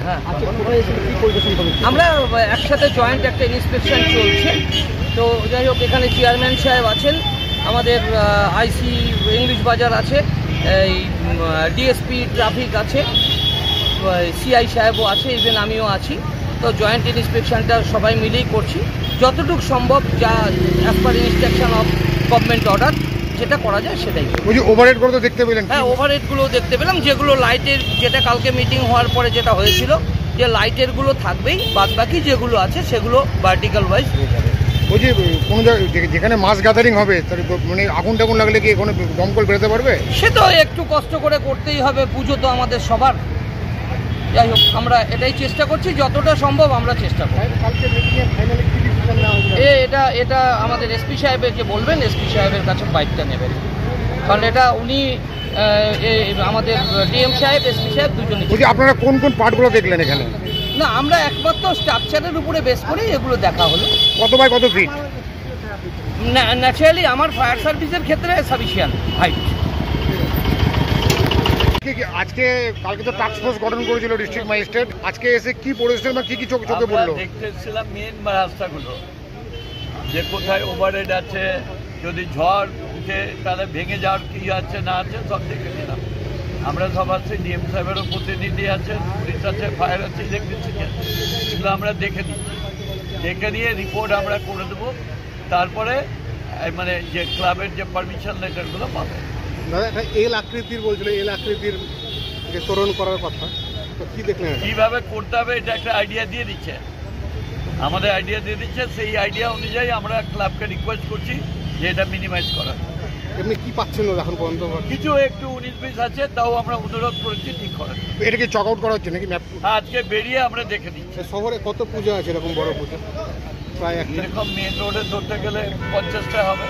হ্যাঁ, আমরা একসাথে জয়েন্ট একটা ইন্সপেকশন চলছে। তো যাই হোক, এখানে চেয়ারম্যান সাহেব আছেন, আমাদের আইসি ইংলিশ বাজার আছে, এই ডিএসপি ট্রাফিক আছে, সিআই সাহেবও আছে, ইভেন আমিও আছি। তো জয়েন্ট ইন্সপেকশনটা সবাই মিলেই করছি, যতটুকু সম্ভব যা as per instruction of government order যেটা করা যায় সেটাই। ওই যে ওভারহেডগুলো তো দেখতে পেলেন? হ্যাঁ, ওভারহেডগুলো দেখতে পেলাম, যেগুলো লাইটের, যেটা কালকে মিটিং হওয়ার পরে যেটা হয়েছিল যে লাইটেরগুলো থাকবেই, বাদবাকি যেগুলো আছে সেগুলো ভার্টিক্যাল ওয়াইজ। ওই যে কোনো যেখানে মাস গ্যাদারিং হবে তার মানে আগুন টাগুন লাগলে কি কোনো দমকল বেরোতে পারবে? সে তো একটু কষ্ট করে করতেই হবে, পুজো তো আমাদের সবার। যাই হোক, আমরা এটাই চেষ্টা করছি, যতটা সম্ভব আমরা চেষ্টা করব। এটা আমাদের এসপি সাহেবের যে বলবেন, এসপি সাহেবের কাছে বাইকটা নেবেন, কারণ এটা উনি আমাদের ডিএম সাহেব, এসপি সাহেব দুজনই। আপনারা কোন কোন পার্টগুলো দেখলেন এখানে? না, আমরা একমাত্র স্ট্রাকচারের উপরে বেস করেই এগুলো দেখা হলো। কত বাই কত ফিট? ন্যাচারালি আমার ফায়ার সার্ভিসের ক্ষেত্রে সাফিসিয়েন্ট হাইট। আজকে কালকে তো টাস্ক ফোর্স গঠন করেছিল ডিস্ট্রিক্ট ম্যাজিস্ট্রেট, আজকে এসে কি পরিস্থিতি বা কি কি চোখে পড়লো? দেখতেছিলাম মেন রাস্তাগুলো, যে কোথায় ওভারহেড আছে, যদি ঝড় উঠে তাহলে ভেঙে যাওয়ার কি আছে না আছে সব দেখে নিলাম। আমরা সব আছি, ডিএম সাহেবেরও প্রতিনিধি আছে, পুলিশ আছে, ফায়ার আছে, ইলেকট্রিসিটি আছে, এগুলো আমরা দেখে নিচ্ছি। দেখে নিয়ে রিপোর্ট আমরা করে দেবো, তারপরে মানে যে ক্লাবের যে পারমিশন লেটারগুলো পাবে। দাদা, একটা এল আকৃতির বলছিল, এল আকৃতির যে তোরণ করার কথা, তো কি দেখলেন? কীভাবে করতে হবে এটা একটা আইডিয়া দিয়ে দিচ্ছে, আমাদের আইডিয়া দিয়ে দিচ্ছে। সেই আইডিয়া অনুযায়ী আমরা ক্লাবকে রিকোয়েস্ট করছি যে এটা মিনিমাইজ করা। এমনি কি পাচ্ছেন এখন পর্যন্ত? কিছু একটু 19-20 আছে, তাও আমরা অনুরোধ করেছি ঠিক করার। এটা কি চক আউট করা হচ্ছে নাকি? আজকে বেরিয়ে আমরা দেখে নিচ্ছি। শহরে কত পুজো আছে এরকম বড় পুজো? প্রায় এরকম মেন রোডে ধরতে গেলে 50টা হবে।